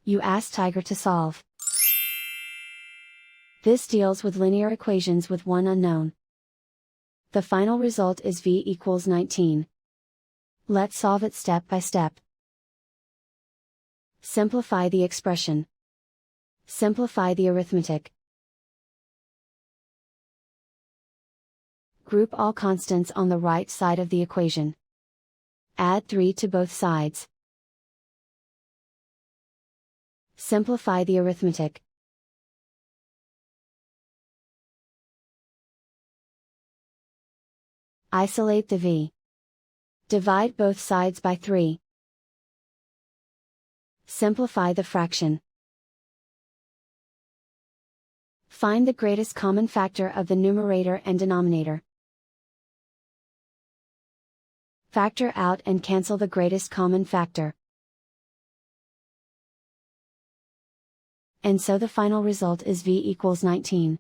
You ask Tiger to solve. This deals with linear equations with one unknown. The final result is v equals 19. Let's solve it step by step. Simplify the expression. Simplify the arithmetic. Group all constants on the right side of the equation. Add 3 to both sides. Simplify the arithmetic. Isolate the v. Divide both sides by 3. Simplify the fraction. Find the greatest common factor of the numerator and denominator. Factor out and cancel the greatest common factor. And so the final result is v equals 19.